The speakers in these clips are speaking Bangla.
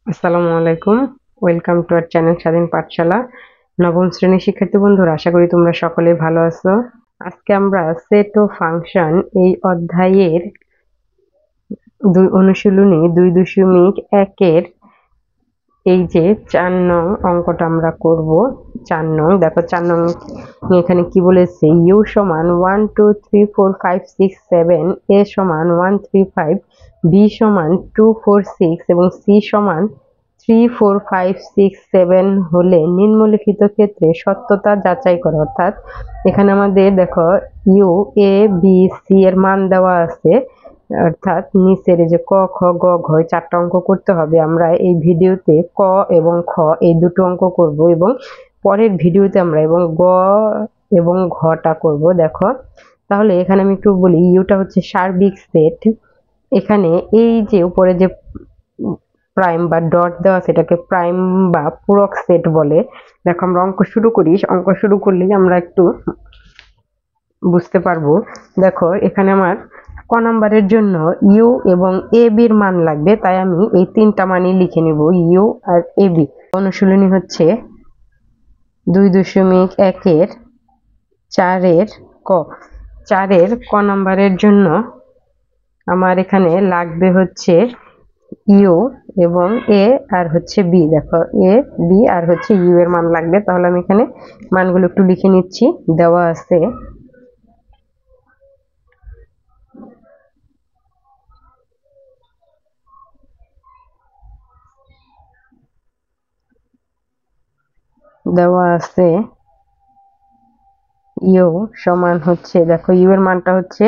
আসসালামু আলাইকুম। ওয়েলকাম টু আওয়ার চ্যানেল স্বাধীন পাঠশালা। নবম শ্রেণীর শিক্ষার্থী বন্ধুরা, আশা করি তোমরা সকলেই ভালো আছো। আজকে আমরা সেট ও ফাংশন এই অধ্যায়ের অনুশীলনী 2.1 এই যে 4 নং অঙ্কটা আমরা করব। 4 নং দেখো, 4 নং এখানে কি বলেছে, u সমান 1 2 3 4 5 6 7, a সমান 1 3 5, b সমান 2 4 6 এবং c সমান 3 4 5 6 7 হলে নিম্নলিখিত ক্ষেত্রে সত্যতা যাচাই করো। অর্থাৎ এখানে আমাদের দেখো u a b c এর মান দেওয়া আছে, অর্থাৎ নিচের যে ক খ গ ঘ 4টা অঙ্ক করতে হবে। আমরা এই ভিডিওতে ক এবং খ এই দুটো অঙ্ক করব এবং পরের ভিডিওতে আমরা গ এবং ঘটা করব। দেখো তাহলে এখানে আমি একটু বলি, ইউটা হচ্ছে সার্বিক সেট। এখানে এই যে উপরে যে প্রাইম বা ডট দেওয়া সেটাকে প্রাইম বা পূরক সেট বলে। দেখো আমরা অঙ্ক শুরু করি, অঙ্ক শুরু করলেই আমরা একটু বুঝতে পারবো। দেখো এখানে আমার ক নাম্বারের জন্য ইউ এবং এ বির মান লাগবে, তাই আমি এই 3টা মানই লিখে নিব, ইউ আর এ বি। অনুশীলনী হচ্ছে 2.1 4 ক। 4 ক নাম্বারের জন্য আমার এখানে লাগবে হচ্ছে ইউ এবং এ আর হচ্ছে বি। দেখো এ বি আর হচ্ছে ইউ এর মান লাগবে, তাহলে আমি এখানে মানগুলো একটু লিখে নিচ্ছি। দেওয়া আছে ইউ সমান হচ্ছে, দেখো ইউ এর মানটা হচ্ছে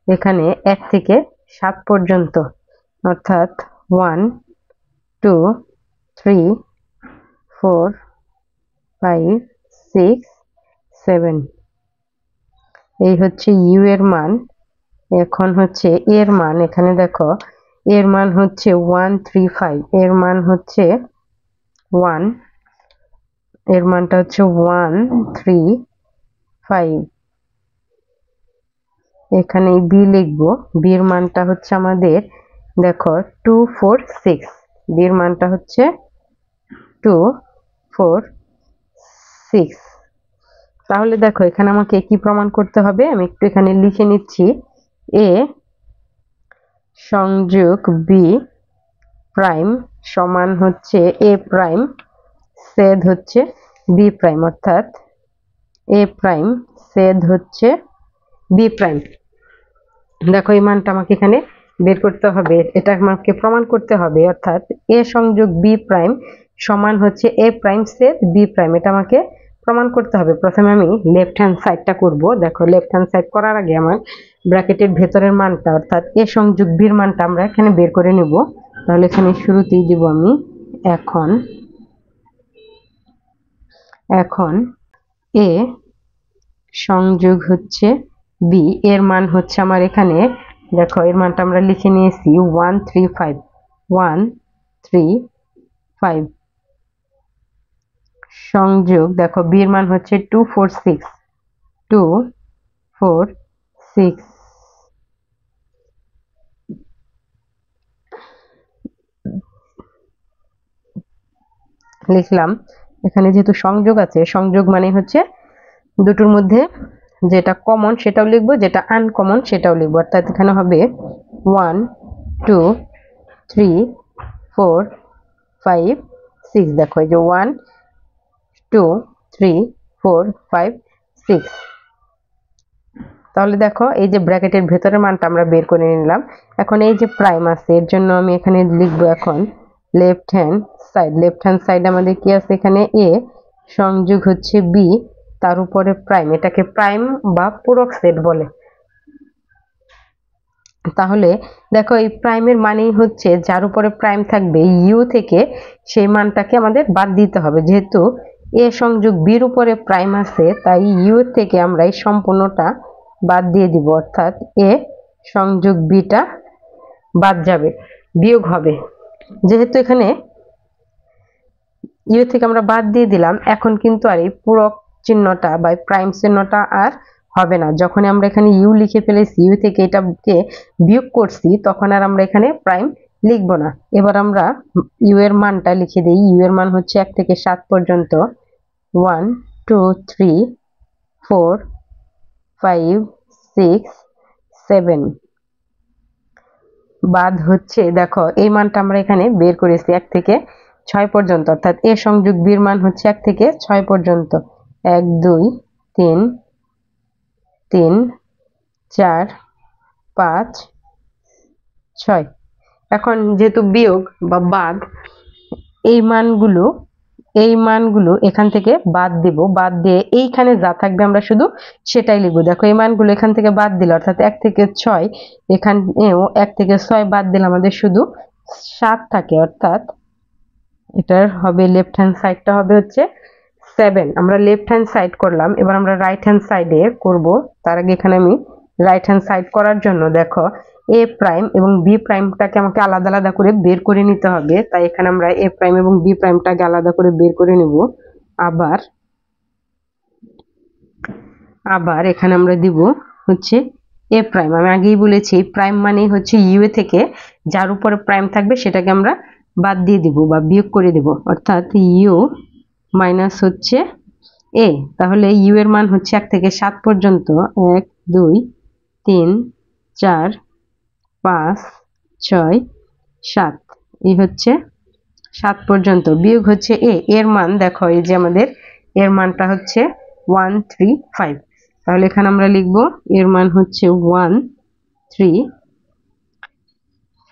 এখানে 1 থেকে 7 পর্যন্ত, অর্থাৎ 1 2 3 4 5 6 7, এই হচ্ছে ইউ এর মান। এখন হচ্ছে এর মান, এখানে দেখো এর মান হচ্ছে 1 3 5, এর মান হচ্ছে 1, এর মানটা হচ্ছে 1 3 5। এখানে বি লিখবো, বির মানটা হচ্ছে আমাদের দেখো 2 4 6, বির মানটা হচ্ছে 2 4 6। তাহলে দেখো এখানে আমাকে কি প্রমাণ করতে হবে, আমি একটু এখানে লিখে নিচ্ছি। এ সংযোগ বি প্রাইম সমান হচ্ছে এ প্রাইম ছেদ হচ্ছে বি প্রাইম, অর্থাৎ এ প্রাইম ছেদ হচ্ছে বি প্রাইম। দেখো এই মানটা আমাকে এখানে বের করতে হবে, এটা আমাকে প্রমাণ করতে হবে। অর্থাৎ এ সংযোগ বি প্রাইম সমান হচ্ছে এ প্রাইম ছেদ বি প্রাইম, এটা আমাকে প্রমাণ করতে হবে। প্রথমে আমি লেফট হ্যান্ড সাইডটা করব। দেখো লেফট হ্যান্ড সাইড করার আগে আমার ব্র্যাকেটের ভেতরের মানটা অর্থাৎ এ সংযোগ বির মানটা আমরা এখানে বের করে নিব। তাহলে এখানে শুরুতেই দিব আমি এখন এ সংযোগ হচ্ছে বি, এর মান হচ্ছে আমার এখানে দেখো এর মানটা আমরা লিখে নিয়েছি 1 3 5, 1 3 5 সংযোগ দেখো বি এর মান হচ্ছে 2 4 6, 2 4 6 লিখলাম। এখানে যেহেতু সংযোগ আছে, সংযোগ মানে হচ্ছে দুটোর মধ্যে যেটা কমন সেটাও লিখবো, যেটা আনকমন সেটাও লিখবো। অর্থাৎ এখানে হবে 1 2 3 4 5 6। দেখো এই যে 1 2 3 4 5 6। তাহলে দেখো এই যে ব্র্যাকেটের ভেতরের মানটা আমরা বের করে নিলাম। এখন এই যে প্রাইম আছে, এর জন্য আমি এখানে লিখবো এখন left hand side. Left hand side আমাদের কি আছে, এখানে এ সংযোগ হচ্ছে বি তার উপরে প্রাইম, এটাকে প্রাইম বা পূরক সেট বলে। তাহলে দেখো এই প্রাইমের মানেই হচ্ছে যার উপরে প্রাইম থাকবে ইউ থেকে সেই মানটাকে আমাদের বাদ দিতে হবে। যেহেতু এ সংযোগ বির উপরে প্রাইম আছে, তাই ইউ থেকে আমরা এই সম্পূর্ণটা বাদ দিয়ে দিব, অর্থাৎ এ সংযোগ বিটা বাদ যাবে, বিয়োগ হবে। যেহেতু এখানে ইউ থেকে আমরা বাদ দিয়ে দিলাম, এখন কিন্তু আর এই পূরক চিহ্নটা বা প্রাইম চিহ্নটা আর হবে না। যখন আমরা এখানে ইউ লিখে ফেলেছি, ইউ থেকে এটাকে বিয়োগ করছি, তখন আর আমরা এখানে প্রাইম লিখবো না। এবার আমরা ইউ এর মানটা লিখে দিই। ইউ এর মান হচ্ছে 1 থেকে 7 পর্যন্ত। 1 2 3 4 5 6 7। বাদ হচ্ছে, দেখো এই মানটা আমরা এখানে বের করেছি 1 থেকে 6 পর্যন্ত, অর্থাৎ এ সংযোগ বির মান হচ্ছে 1 থেকে 6 পর্যন্ত। 1 2 3 3 4 5 6। এখন যেহেতু বিয়োগ বা বাদ, এই মানগুলো এখান থেকে বাদ দিব। বাদ দিয়ে এইখানে যা থাকবে আমরা শুধু সেটাই লিখবো। দেখো এই মানগুলো এখান থেকে বাদ দিলে, অর্থাৎ 1 থেকে 6, এখানেও 1 থেকে 6 বাদ দিলে আমাদের শুধু 7 থাকে, অর্থাৎ এটার হবে লেফট হ্যান্ড সাইডটা হবে হচ্ছে 7। আমরা লেফট হ্যান্ড সাইড করলাম, এবার আমরা রাইট হ্যান্ড সাইডে করব। তার আগে এখানে আমি রাইট হ্যান্ড সাইড করার জন্য দেখো এ প্রাইম এবং বি প্রাইমটাকে আমাকে আলাদা আলাদা করে বের করে নিতে হবে। তাই এখানে আমরা এ প্রাইম এবং বি প্রাইমটাকে আলাদা করে বের করে নেব। আবার এখানে আমরা দিব হচ্ছে এ প্রাইম। আমি আগেই বলেছি প্রাইম মানে হচ্ছে ইউ এ থেকে যার উপরে প্রাইম থাকবে সেটাকে আমরা বাদ দিয়ে দিব বা বিয়োগ করে দিব, অর্থাৎ ইউ মাইনাস হচ্ছে এ। তাহলে ইউ এর মান হচ্ছে 1 থেকে 7 পর্যন্ত। 1 2 3 4 5 6 7, এই হচ্ছে 7 পর্যন্ত। বিয়োগ হচ্ছে এ এর মান, দেখো এই যে আমাদের এর মানটা হচ্ছে 1 3 5। তাহলে এখানে আমরা লিখব এর মান হচ্ছে 1 3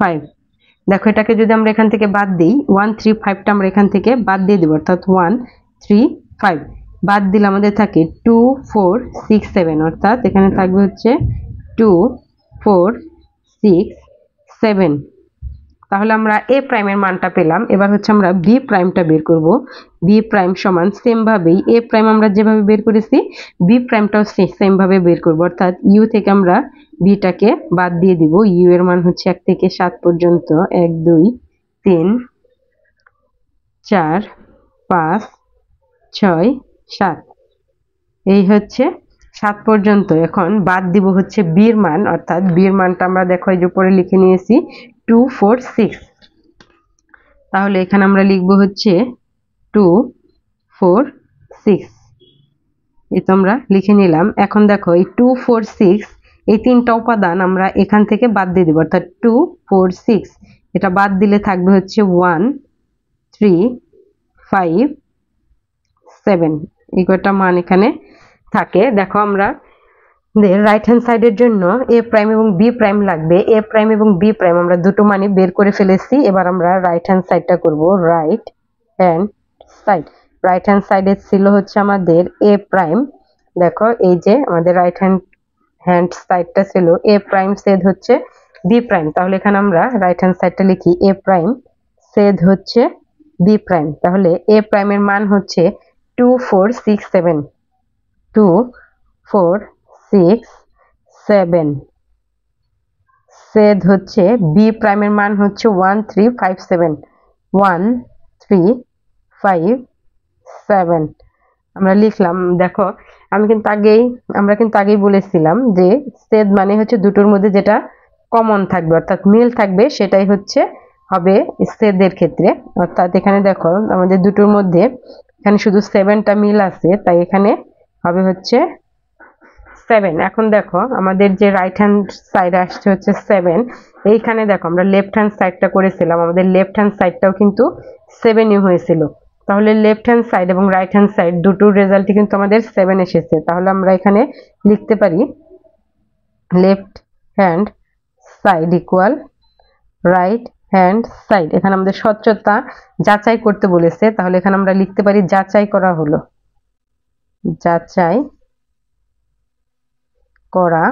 5। দেখো এটাকে যদি আমরা এখান থেকে বাদ দিই, 1 3 5টা আমরা এখান থেকে বাদ দিয়ে দেব, অর্থাৎ 1 3 5 বাদ দিলে আমাদের থাকে 2 4 6 7, অর্থাৎ এখানে থাকবে হচ্ছে 2 4 6 7। তাহলে আমরা এ প্রাইমের মানটা পেলাম। এবার হচ্ছে আমরা বি প্রাইমটা বের করব। বি প্রাইম সমান সেম ভাবেই এ প্রাইম আমরা যেভাবে বের করেছি বি প্রাইমটাও সেম ভাবে বের করব, অর্থাৎ ইউ থেকে আমরা বিটাকে বাদ দিয়ে দিব। ইউ এর মান হচ্ছে 1 থেকে 7 পর্যন্ত। 1 2 3 4 5 6 7, এই হচ্ছে 7 পর্যন্ত। এখন বাদ দিব হচ্ছে বির মান, অর্থাৎ বির মানটা আমরা দেখো এই যে উপরে লিখে নিয়েছি 2 4 6। তাহলে এখানে আমরা লিখবো হচ্ছে 2 4 6, এই তো আমরা লিখে নিলাম। এখন দেখো এই 2 4 6 এই তিনটা উপাদান আমরা এখান থেকে বাদ দিয়ে দেব, অর্থাৎ 2 4 6 এটা বাদ দিলে থাকবে হচ্ছে 1 3 5 7, এই কয়টা মান এখানে থাকে। দেখো আমরা রাইট হ্যান্ড সাইডের জন্য এ প্রাইম এবং বি প্রাইম লাগবে। এ প্রাইম এবং বি প্রাইম আমরা দুটো মানই বের করে ফেলেছি। এবার আমরা রাইট হ্যান্ড সাইডটা করব। Right hand side, right hand সাইডে ছিল হচ্ছে আমাদের এ প্রাইম। দেখো এই যে আমাদের রাইট হ্যান্ড সাইডটা ছিল এ প্রাইম ছেদ হচ্ছে বি প্রাইম। তাহলে এখানে আমরা রাইট হ্যান্ড সাইডটা লিখি এ প্রাইম ছেদ হচ্ছে বি প্রাইম। তাহলে এ প্রাইমের মান হচ্ছে 2 4 6 7, 2 4 6 7। ছেদ হচ্ছে বি প্রাইমের মান হচ্ছে 1 3 5 7, 1 3 5 7 আমরা লিখলাম। দেখো আমরা কিন্তু আগেই বলেছিলাম যে ছেদ মানে হচ্ছে দুটোর মধ্যে যেটা কমন থাকবে, অর্থাৎ মিল থাকবে, সেটাই হচ্ছে হবে ছেদের ক্ষেত্রে। অর্থাৎ এখানে দেখো আমাদের দুটোর মধ্যে এখানে শুধু 7টা মিল আছে, তাই এখানে হবে হচ্ছে 7। এখন দেখো আমাদের যে রাইট হ্যান্ড সাইড আসছে হচ্ছে 7, এইখানে দেখো আমরা লেফট হ্যান্ড সাইডটা করেছিলাম, আমাদের লেফট হ্যান্ড সাইডটাও কিন্তু 7ই হয়েছিল। তাহলে লেফট হ্যান্ড সাইড এবং রাইট হ্যান্ড সাইড দুটোর রেজাল্টই কিন্তু আমাদের 7 এসেছে। তাহলে আমরা এখানে লিখতে পারি left hand side equal right hand side. এখানে আমাদের স্বচ্ছতা যাচাই করতে বলেছে, তাহলে এখানে আমরা লিখতে পারি যাচাই করা হলো, যাচাই করা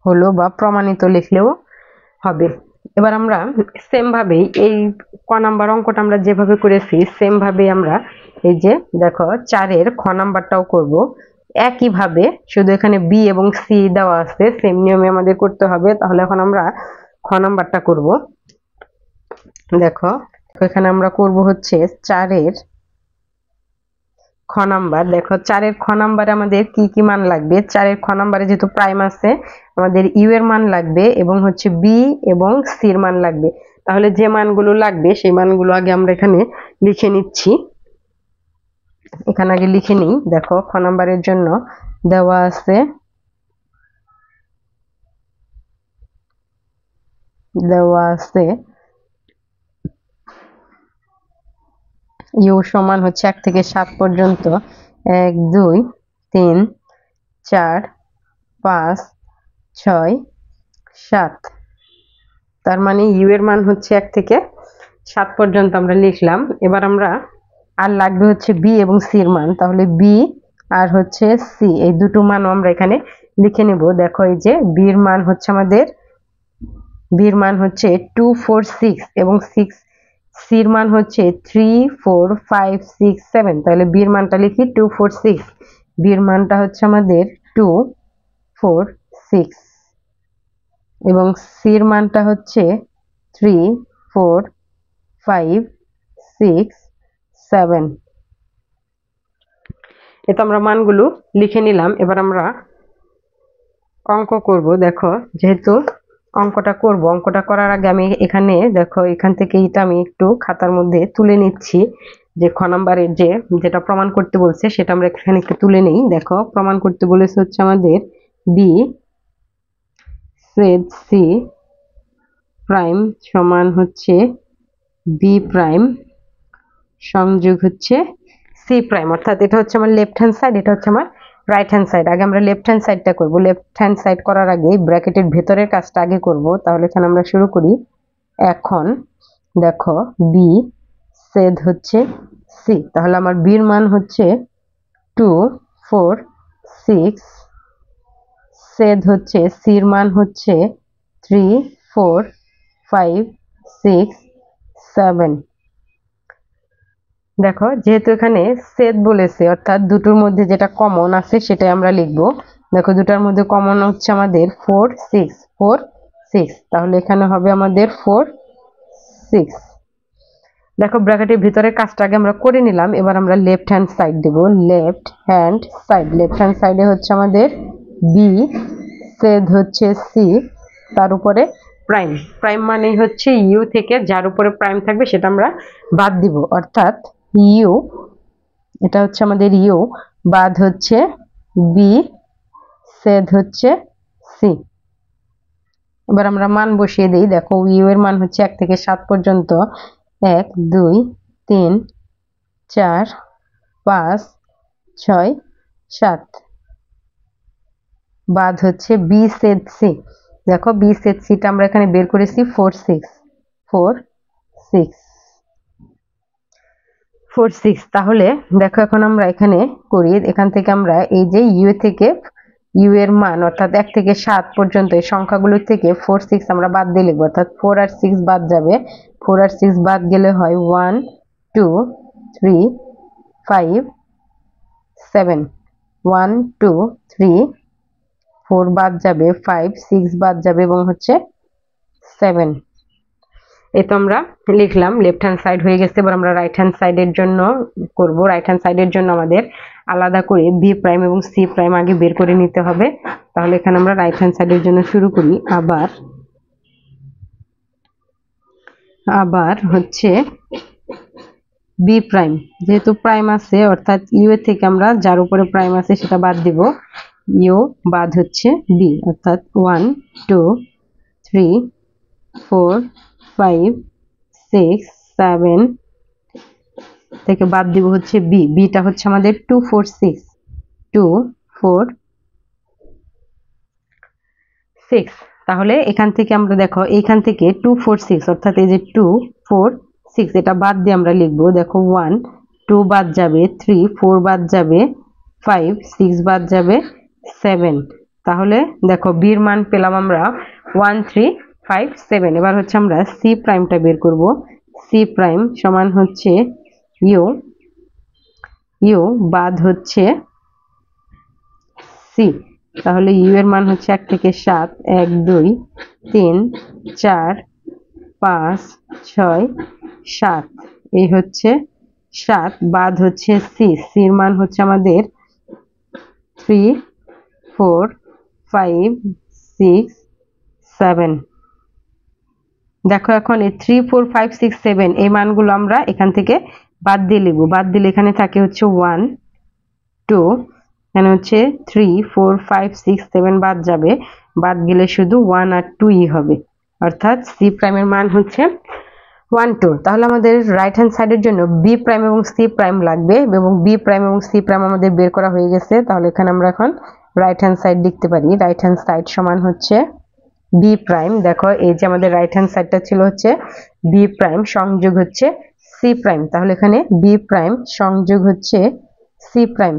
হলো বা প্রমাণিত লিখলেও হবে। এবার আমরা সেম ভাবেই এই ক নাম্বার অঙ্কটা আমরা যেভাবে করেছি সেম ভাবেই আমরা এই যে দেখো 4-এর খ নাম্বারটাও করব একইভাবে, শুধু এখানে বি এবং সি দেওয়া আছে, সেম নিয়মে আমাদের করতে হবে। তাহলে এখন আমরা খ নাম্বারটা করব। দেখো এখানে আমরা করব হচ্ছে 4-এর খ নাম্বার দেখো 4 এর খ নাম্বারে আমাদের কি কি মান লাগবে। 4 এর খ নাম্বারে যেহেতু প্রাইম আছে আমাদের ইউ এর মান লাগবে এবং হচ্ছে বি এবং সি এর মান লাগবে। তাহলে যে মানগুলো লাগবে সেই মানগুলো আগে আমরা এখানে লিখে নিচ্ছি। এখানে আগে লিখে নিই। দেখো খ নাম্বারের জন্য দেওয়া আছে ইউ সমান হচ্ছে 1 থেকে 7 পর্যন্ত 1 2 3 4 5 6 7। তার মানে ইউ এর মান হচ্ছে 1 থেকে 7 পর্যন্ত আমরা লিখলাম। এবার আমরা আর লাগবে হচ্ছে বি এবং সি এর মান। তাহলে বি আর হচ্ছে সি এই দুটো মানও আমরা এখানে লিখে নেব। দেখো এই যে বির মান হচ্ছে আমাদের 2 4 6 এবং 6 সির মান হচ্ছে 3 4 5 6 7। তাহলে বির মানটা লিখি 2 4 6। বির মানটা হচ্ছে আমাদের 2 4 6 এবং সির মানটা হচ্ছে 3 4 5 6 7। এটা আমরা মানগুলো লিখে নিলাম। এবার আমরা অঙ্ক করব। দেখো যেহেতু অঙ্কটা করার আগে আমি এখানে দেখো এখান থেকে এটা আমি একটু খাতার মধ্যে তুলে নিচ্ছি যে খ নাম্বারের যেটা প্রমাণ করতে বলছে সেটা আমরা এখানে একটু তুলে নেই। দেখো প্রমাণ করতে বলেছে হচ্ছে আমাদের বি সেড সি প্রাইম সমান হচ্ছে বি প্রাইম সংযোগ হচ্ছে সি প্রাইম। অর্থাৎ এটা হচ্ছে আমার লেফট হ্যান্ড সাইড, এটা হচ্ছে আমার রাইট হ্যান্ড সাইড। আগে আমরা লেফট হ্যান্ড সাইডটা করব। লেফট হ্যান্ড সাইড করার আগে ব্র্যাকেটের ভেতরের কাজটা আগে করব। তাহলে এখানে আমরা শুরু করি। এখন দেখো বি সেড হচ্ছে সি। তাহলে আমার বির মান হচ্ছে 2 4 6, সেড হচ্ছে সির মান হচ্ছে 3 4 5 6 7। দেখো যেহেতু এখানে সেট বলেছে অর্থাৎ দুটোর মধ্যে যেটা কমন আছে সেটাই আমরা লিখব। দেখো দুটার মধ্যে কমন হচ্ছে আমাদের 4 6 4 6। তাহলে এখানে হবে আমাদের 4 6। দেখো ব্র্যাকেটের ভিতরে কাজটা আগে আমরা করে নিলাম। এবার আমরা লেফট হ্যান্ড সাইড দেব। লেফট হ্যান্ড সাইডে হচ্ছে আমাদের বি সেড হচ্ছে সি তার উপরে প্রাইম মানেই হচ্ছে ইউ থেকে যার উপরে প্রাইম থাকবে সেটা আমরা বাদ দিব। অর্থাৎ ইউ এটা হচ্ছে আমাদের ইউ বাদ হচ্ছে বি সেড হচ্ছে সি। এবার আমরা মান বসিয়ে দিই। দেখো ইউ এর মান হচ্ছে 1 থেকে 7 পর্যন্ত 1 2 3 4 5 6 7 বাদ হচ্ছে বি সেড সি। দেখো বি সেড সিটা আমরা এখানে বের করেছি 4 6 4 6 4 6। তাহলে দেখো এখন আমরা এখানে করি। এখান থেকে আমরা এই যে ইউ থেকে ইউ এর মান অর্থাৎ 1 থেকে 7 পর্যন্ত এই সংখ্যাগুলোর থেকে 4 6 আমরা বাদ দিয়ে লিখবো। অর্থাৎ 4 আর 6 বাদ যাবে। 4 আর 6 বাদ গেলে হয় 1 2 3 5 7। 1 2 3 4 বাদ যাবে, 5 6 বাদ যাবে এবং হচ্ছে 7। এই তো আমরা লিখলাম। লেফট হ্যান্ড সাইড হয়ে গেছে। এবার আমরা রাইট হ্যান্ড সাইডের জন্য করব। রাইট হ্যান্ড সাইডের জন্য আমাদের আলাদা করে বি প্রাইম এবং সি প্রাইম আগে বের করে নিতে হবে। তাহলে এখানে আমরা রাইট হ্যান্ড সাইডের জন্য শুরু করি। আবার হচ্ছে বি প্রাইম যেহেতু প্রাইম আছে অর্থাৎ ইউ এর থেকে আমরা যার উপরে প্রাইম আছে সেটা বাদ দিব। ইউ বাদ হচ্ছে বি অর্থাৎ 1 2 3 4 5 6 7 থেকে বাদ দিব হচ্ছে বি। বিটা হচ্ছে আমাদের 2 4 6 2 4 6। তাহলে এখান থেকে আমরা দেখো এইখান থেকে 2 4 6 অর্থাৎ এই যে 2 4 6 এটা বাদ দিয়ে আমরা লিখবো। দেখো 1 2 বাদ যাবে, 3 4 বাদ যাবে, 5 6 বাদ যাবে, 7। তাহলে দেখো বির মান পেলাম আমরা 1 3 5 7। এবার হচ্ছে আমরা সি প্রাইমটা বের করব। সি প্রাইম সমান হচ্ছে ইউ বাদ হচ্ছে সি। তাহলে ইউ এর মান হচ্ছে 1 থেকে 7 1 2 3 4 5 6 7। এই হচ্ছে 7 বাদ হচ্ছে সি, সির মান হচ্ছে আমাদের 3 4 5 6 7। দেখো এখন এই 3 4 5 6 7 এই মানগুলো আমরা এখান থেকে বাদ দিয়ে লিখব। বাদ দিলে এখানে থাকে হচ্ছে 1 2, এখানে হচ্ছে 3 4 5 6 7 বাদ যাবে, বাদ গেলে শুধু 1 আর 2 ই হবে, অর্থাৎ সি প্রাইমের মান হচ্ছে 1 2। তাহলে আমাদের রাইট হ্যান্ড সাইডের জন্য বি প্রাইম এবং সি প্রাইম লাগবে, এবং বি প্রাইম এবং সি প্রাইম আমাদের বের করা হয়ে গেছে। তাহলে এখানে আমরা এখন রাইট হ্যান্ড সাইড লিখতে পারি। রাইট হ্যান্ড সাইড সমান হচ্ছে বি প্রাইম। দেখো এই যে আমাদের রাইট হ্যান্ড সাইডটা ছিল হচ্ছে বি প্রাইম সংযোগ হচ্ছে সি প্রাইম, তাহলে এখানে বি প্রাইম সংযোগ হচ্ছে সি প্রাইম।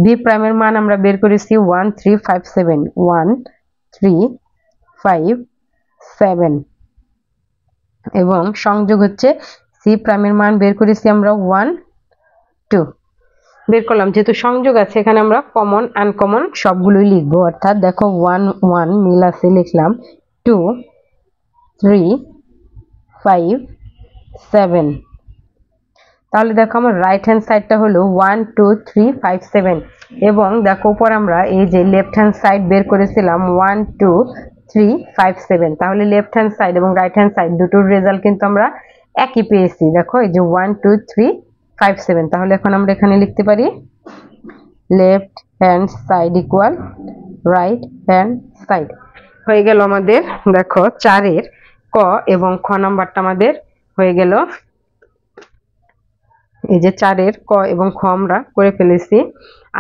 বি প্রাইমের মান আমরা বের করেছি 1 3 5 7, 1 3 5 7, এবং সংযোগ হচ্ছে সি প্রাইমের মান বের করেছি আমরা 1 2 বের করলাম। যেহেতু সংযোগ আছে এখানে আমরা কমন আনকমন সবগুলোই লিখবো, অর্থাৎ দেখো 1 1 মিল আছে লিখলাম, 2 3 5 7। তাহলে দেখো আমার রাইট হ্যান্ড সাইডটা হলো 1 2 3 5 7, এবং দেখো উপর আমরা এই যে লেফট হ্যান্ড সাইড বের করেছিলাম 1 2 3 5 7। তাহলে লেফট হ্যান্ড সাইড এবং রাইট হ্যান্ড সাইড দুটোর রেজাল্ট কিন্তু আমরা একই পেয়েছি। দেখো এই যে 1 2 3 5 7। তাহলে এখন আমরা এখানে লিখতে পারি left hand side equal right hand side. হয়ে গেল আমাদের। দেখো 4 এর ক এবং খ নাম্বারটা আমাদের হয়ে গেল। এই যে 4 এর ক এবং খ আমরা করে ফেলেছি।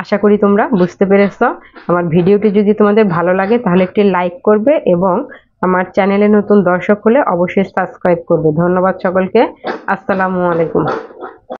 আশা করি তোমরা বুঝতে পেরেছো। আমার ভিডিওটি যদি তোমাদের ভালো লাগে তাহলে একটি লাইক করবে, এবং আমার চ্যানেলে নতুন দর্শক হলে অবশ্যই সাবস্ক্রাইব করবে। ধন্যবাদ সকলকে। আসসালামু আলাইকুম।